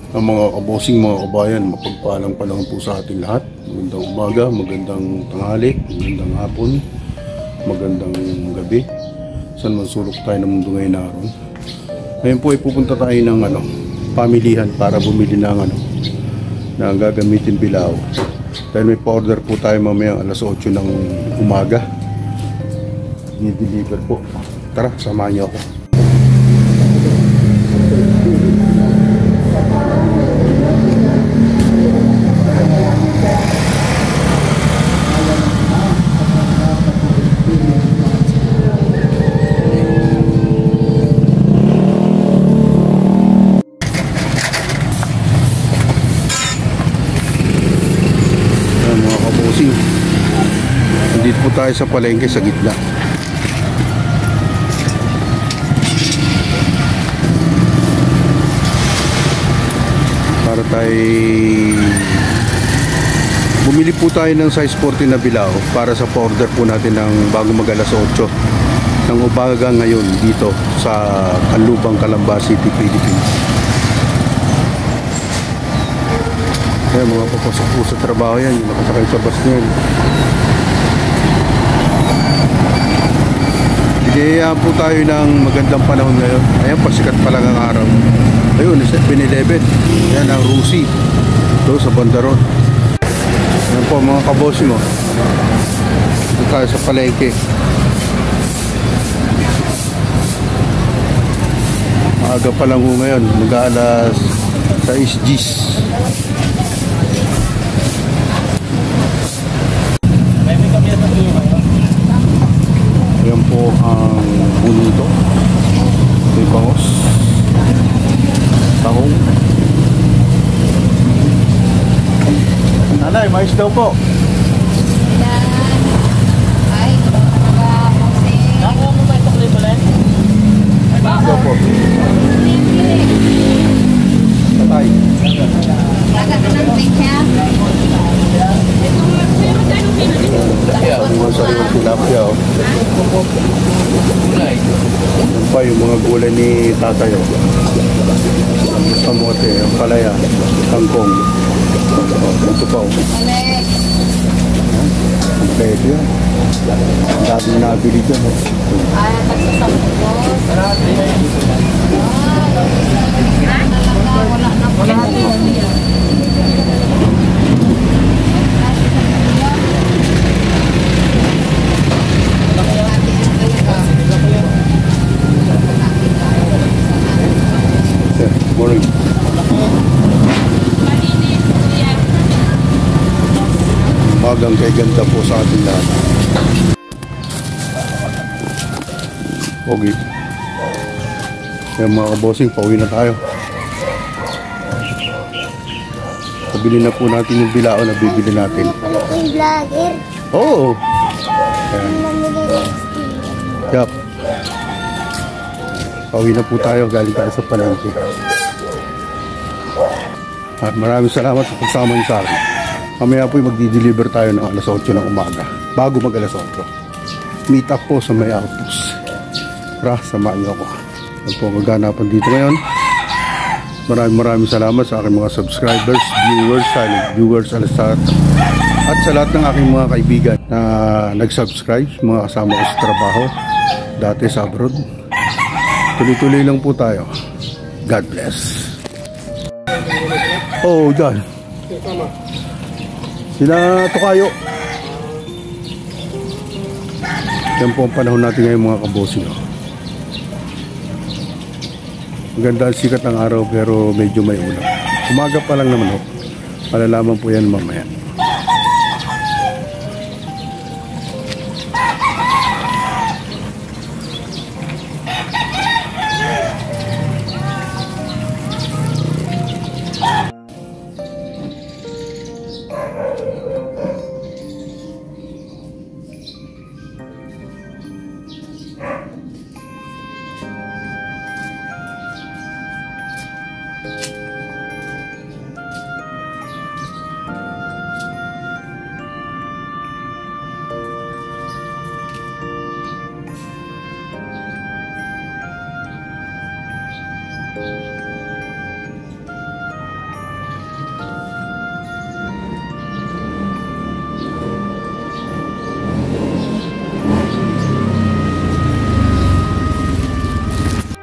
Ang mga kabosing, mga kabayan, mapagpalang panahon po sa ating lahat. Magandang umaga, magandang tanghali, magandang hapon, magandang gabi. Saan man sulok tayo ng mundo ngayon araw. Ngayon po ay pupunta tayo ng pamilihan para bumili ng na gagamitin bilao. Dahil may pa-order po tayo mamaya alas 8 ng umaga. I-deliver po. Tara, samahan niyo ako. Dito po tayo sa palengke sa gitna. Para tayo bumili po tayo ng size 40 na bilao para sa pa-order po natin ng bago mag alas 8 ng umaga ngayon dito sa Canlubang, Calamba City, Philippines. Kaya mga papasok po sa trabaho yan, nakasakay sa bus niyan. Bigyan po tayo ng magandang panahon ngayon. Ayan, pasikat pa lang ang araw. Ayun, 7-Eleven. Yan ang Rusi. Ito sa Bandaron. Ayan po mga kabosi mo. Ito tayo sa palengke. Maaga pa lang po ngayon. Mag-aalas 6:10. Ayan po ang bonito. May bangos, tahong. Nanay, mais daw po. Ay, nakuha mo ba ito klip ulit? Mais daw po. Patay. Laga ka ng pizza. Ang sariwang tilapia. Yan pa yung mga gulay ni tatay. Ang kamote, ang palaya, kangkong. Ito pa. Ang pwede yan. Ang dami nabili dyan. Ay, nagsasampo ko. Wala na po natin. Morning. Magang kay ganda po sa ating lahat. Okay. Kaya mga kabosing, pauwi na tayo. Pabili na po natin yung bilao na bibili natin. Ano po yung vlogger? Oo. Ayan. Yup. Pauwi na po tayo, galing tayo sa palengke. At maraming salamat sa pagsama niyo sa akin. Mamaya po magdi-deliver tayo ng alas 8 ng umaga. Bago mag alas 8. Meet up po sa may outpost. Tara, samahan niyo ako. Yan po ang maganapan dito ngayon. Maraming salamat sa aking mga subscribers, viewers, silent viewers, at sa lahat ng aking mga kaibigan na nag-subscribe, mga kasama ko sa trabaho, dati sa abroad. Tuloy-tuloy lang po tayo. God bless. Oh, dyan. Sila Tokayo. Yan po ang panahon natin ngayon mga kabosing. Maganda ang sikat ng araw pero medyo may ulan. Umaga pa lang naman. Malalaman po yan mamaya.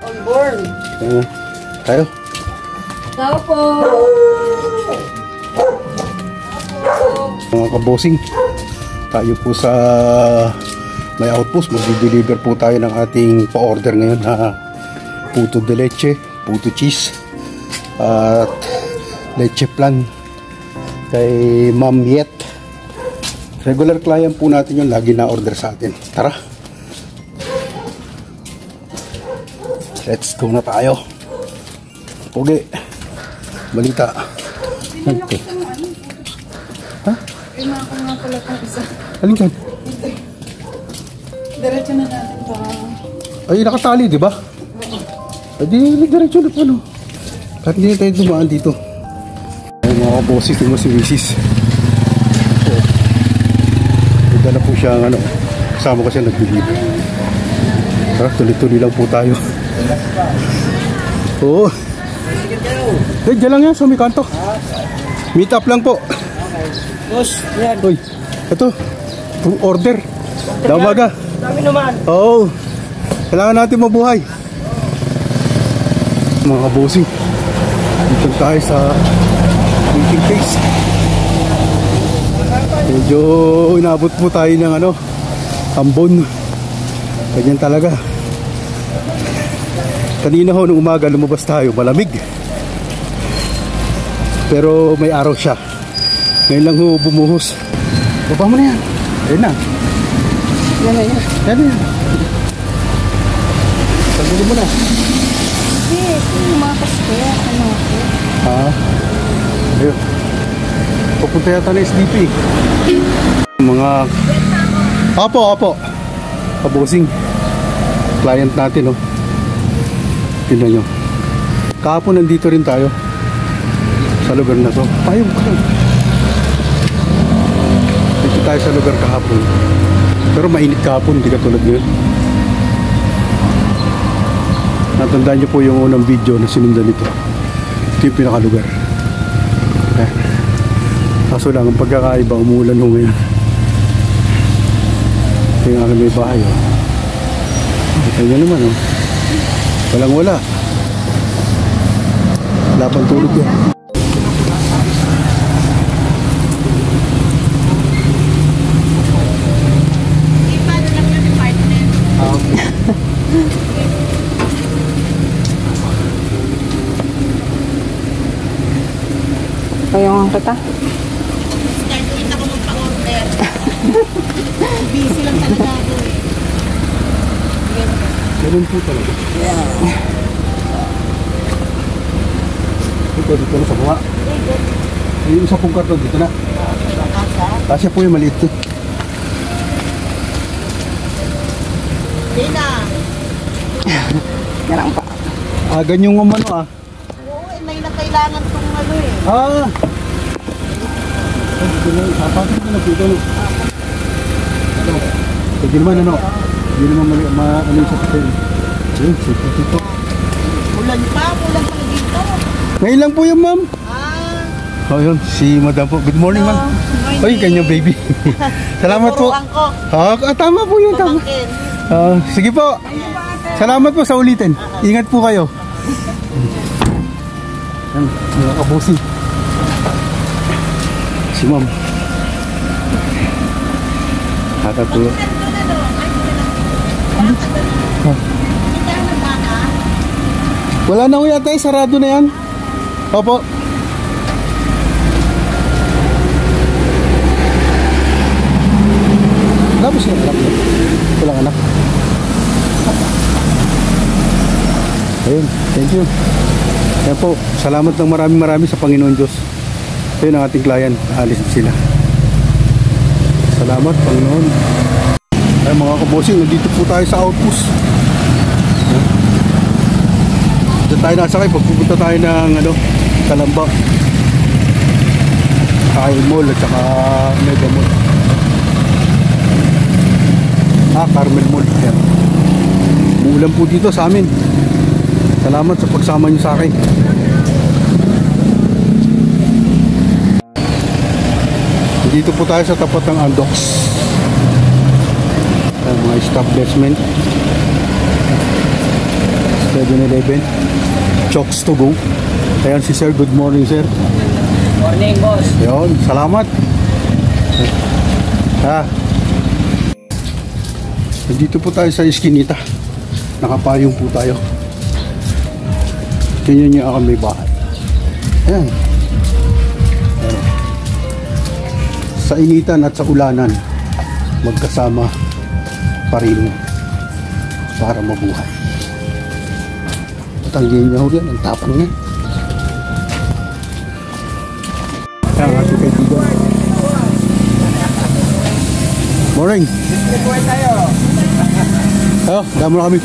On board. Tayo. Tao po. Mga kabosing, tayo po sa may outpost. Magdi-deliver po tayo ng ating pa-order ngayon na puto de leche, puto cheese at leche plan kay Ma'am Yet. Regular client po natin yung lagi na order sa atin. Tara, let's go na tayo. Pogi, balita. Okay. Ha? Ay, mako nga pala itong isa. Alin kan? Diretso na natin pa. Ay, nakatali, di ba? Ay, di, diretso na po, no? Kahit hindi na tayo dumaan dito. Ay, mga kaboses, tingnan mo si Mrs. So, may dala po siya, ano, kasama ko siya nag-deliver. Tara, tuloy-tuloy lang po tayo. Oo. Eh, dyan lang yan, sa may kanto. Meet up lang po. Boss, yan. Uy, ito, order. Damaga. Dami naman. Oo. Kailangan natin mabuhay. Mga kabosing, dito tayo sa meeting place. Medyo inabot po tayo ng ano, ambon. Ganyan talaga. Kanina ho, nung umaga, lumabas tayo, malamig. Pero may araw siya. Ngayon lang ho bumuhos. Baba mo na yan. Ayun na. Yan na yan. Yan na yan. Tagulin mo na. Hindi, umakas kaya. Ano ako? Ha? Ayun. Pupunta yata na SDP. Mga... Apo. Kabosing. Client natin, oh. Tignan nyo. Kahapon nandito rin tayo. Sa lugar na to. Payong. Dito tayo sa lugar kahapon. Pero mainit kahapon, hindi katulad ngayon. Natandaan nyo po yung unang video na sinundan nito. Ito yung pinakalugar. Okay. Kaso lang, ang pagkakaiba, umulan ho ngayon. Ito yung aking may bahay, oh. Ito nyo naman, oh. Walang-wala. Wala pang tulog yan. Payungan kita. Kahit ako magpa-order. Busy lang talaga ako. Ganun po talaga. Dito na sa baba. Yung isa pong karton dito na. Kasi po yung maliit eh. Dina. Yan pa. Ganyan yung umano ah. Oo, may na kailangan tong ano eh. Sapatin ko na dito. Hindi naman ano. Hindi naman ano yung sapatin. Ayun, sapatin po. Ulan pa dito. Ngayon lang po yung ma'am. Ah. Oh, yun, si madam po. Good morning, ma'am. Ay, kanyang baby. Salamat po. Turuan ko. Tama po yun, tama. Pamangkin. Sige po. Salamat po sa ulitin. Ingat po kayo. Yan, mga kabusi. Si ma'am. Nakatulog. Wala na ho yata, sarado na yan. Opo. Tapos yung anak mo. Walang anak. Ayun, thank you. Yan po, salamat ng marami sa Panginoon Diyos. Ayun ang ating client, alis sila. Salamat Panginoon. Ay mga kabosing, nandito po tayo sa outpost. Dito tayo nasakay pag pupunta tayo ng ano, Kalamba, Kyle Mall at saka Mega Mall. Carmel Mall. Yan. Umulan po dito sa amin. Sa Salamat sa pagsama niyo sa akin. Dito po tayo sa tapat ng Andox. Mga establishment. 7-Eleven. Chokes to go. Ayan si sir. Good morning, sir. Morning, boss. Yun, salamat. Dito po tayo sa iskinita. Nakapayong po tayo. Tingnan niyo ako may bahay. Ayan. Ayan. Sa initan at sa ulanan, magkasama pa rin para mabuhay. Tanggihan niya ho yan, ang tapang niya. Ayan, ating kaibigan. Morning. Oh, damo na kami.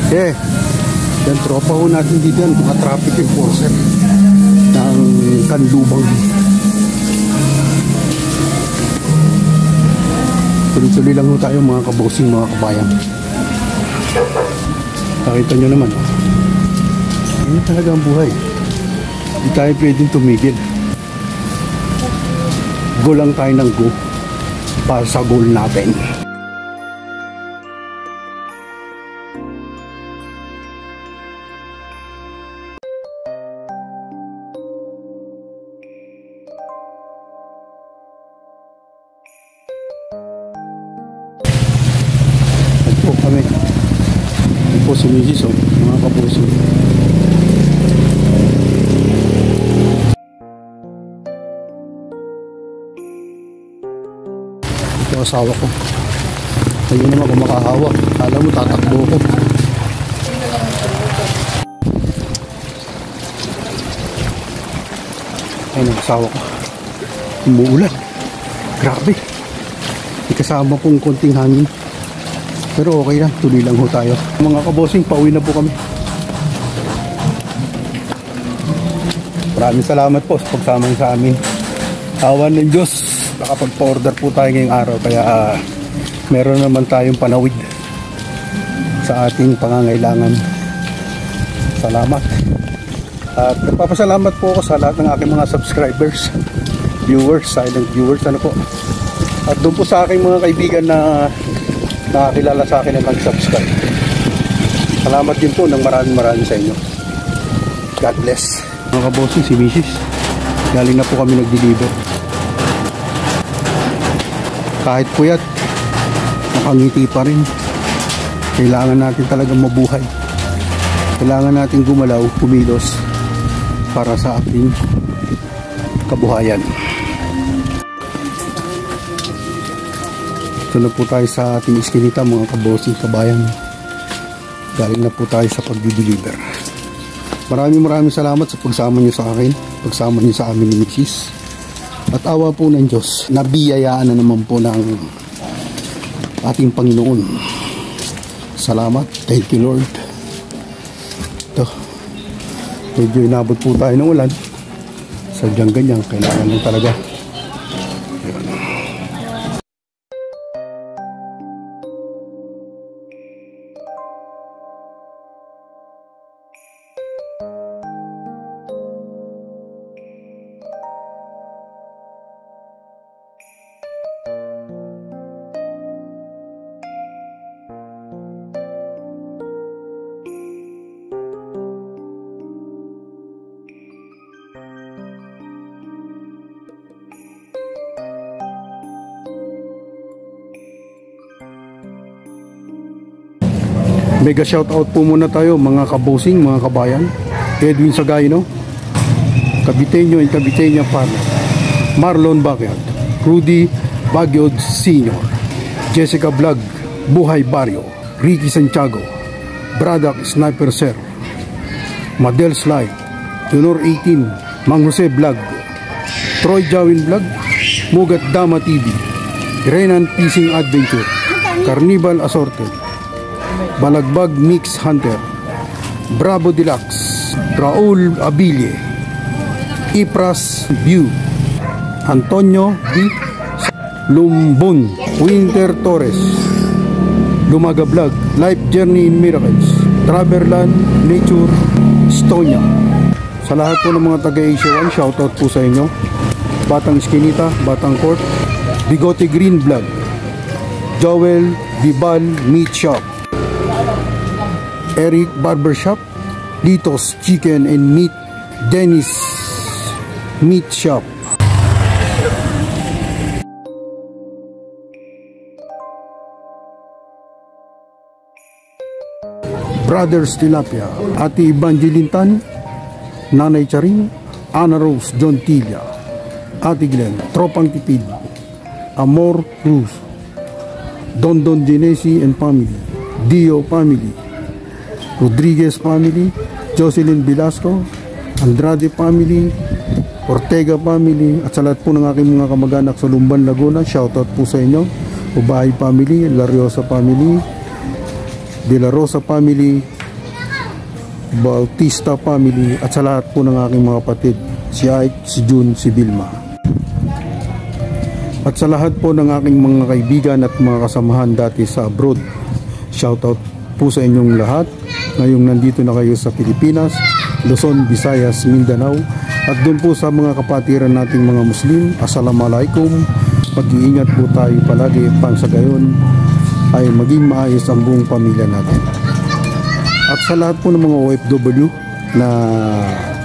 Okay. Yan, tropa ho natin dito yan, mga traffic enforcer ng Kanlubang. Tuloy-tuloy lang ho tayo mga kabosing, mga kabayan. Nakita nyo naman. Yan talaga ang buhay. Hindi tayo pwedeng tumigil. Go lang tayo ng go para sa goal natin. Ito kami. Ito po si Mrs. Mga kapuso. Ito asawa ko. Ayun naman kung makahawak. Alam mo tatakbo ko. Ayun ang asawa ko. Umuulan. Grabe. May kasama pong konting hangin. Pero okay lang, tuloy lang ho tayo. Mga kabosing, pauwi na po kami. Maraming salamat po sa pagsama niyo sa amin. Awan ng Diyos, nakapag-order po tayo ngayong araw. Kaya meron naman tayong panawid sa ating pangangailangan. Salamat. At nagpapasalamat po ako sa lahat ng aking mga subscribers, viewers, silent viewers, ano po. At doon po sa aking mga kaibigan na nakakilala sa akin na nag-subscribe. Salamat din po ng maraming sa inyo. God bless. Mga kabosing, si Mrs. Galing na po kami nag-deliver. Kahit puyat, nakangiti pa rin. Kailangan natin talagang mabuhay. Kailangan natin gumalaw, kumilos para sa ating kabuhayan. Ito na po tayo sa ating iskinita, mga kabosing kabayan. Galing na po tayo sa pag-deliver. Maraming salamat sa pagsama niyo sa akin, pagsama niyo sa amin ni Mrs. At awa po ng Diyos, nabiyayaan na naman po ng ating Panginoon. Salamat, thank you Lord. Ito, medyo inabot po tayo ng ulan. Sadyang ganyan, kailangan lang talaga. Mega shoutout po muna tayo mga kabosing, mga kabayan. Edwin Sagayno, Kabiteño and Kabiteña Partner, Marlon Bagyod, Rudy Bagyod Sr., Jessica Vlog, Buhay Barrio, Ricky Santiago, Braddock Sniper Sir, Madel Slide, Honor 18, Mang Jose Vlog, Troy Jawin Vlog, Mugat Dama TV, Renan Fishing Adventure, Carnival Assorted, Balagbag Mix Hunter, Bravo Deluxe, Raul Abille, Ipras View, Antonio D. Lumbon, Winter Torres, Lumaga Vlog, Life Journey in Miracles, Traverland Nature Estonia. Sa lahat po ng mga taga-Asia 1, shoutout po sa inyo. Batang Eskinita, Batang Court, Bigote Green Vlog, Joel Vibal Meat Shop, Eric Barbershop, Litos Chicken and Meat, Dennis Meat Shop, Brothers Tilapia, Ate Evangeline Tan, Nanay Charing, Ana Rose John Tilla, Ate Glenn, Tropang Tipid, Amor Cruz, Don Genesi and family, Dio family, Rodriguez family, Jocelyn Velasco, Andrade family, Ortega family, at sa lahat po ng aking mga kamag-anak sa Lumban, Laguna, shoutout po sa inyo. Ubahay family, Lariosa family, De La Rosa family, Bautista family, at sa lahat po ng aking mga kapatid, si Ike, si June, si Vilma. At sa lahat po ng aking mga kaibigan at mga kasamahan dati sa abroad, shoutout po sa inyong lahat. Ngayong nandito na kayo sa Pilipinas, Luzon, Visayas, Mindanao, at doon po sa mga kapatiran nating mga Muslim, Assalamualaikum. Mag-iingat po tayo palagi, pang sa gayon ay maging maayos ang buong pamilya natin. At sa lahat po ng mga OFW na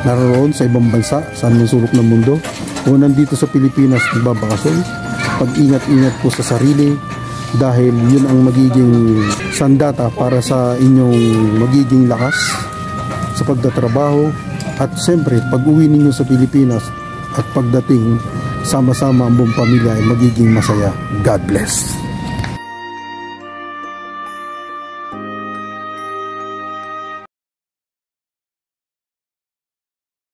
naroon sa ibang bansa, sa anong sulok ng mundo, o nandito sa Pilipinas nagbabakasyon, pag-ingat-ingat po sa sarili, dahil yun ang magiging sandata para sa inyong magiging lakas sa pagtatrabaho. At siyempre, pag-uwi ninyo sa Pilipinas at pagdating, sama-sama ang buong pamilya ay magiging masaya. God bless.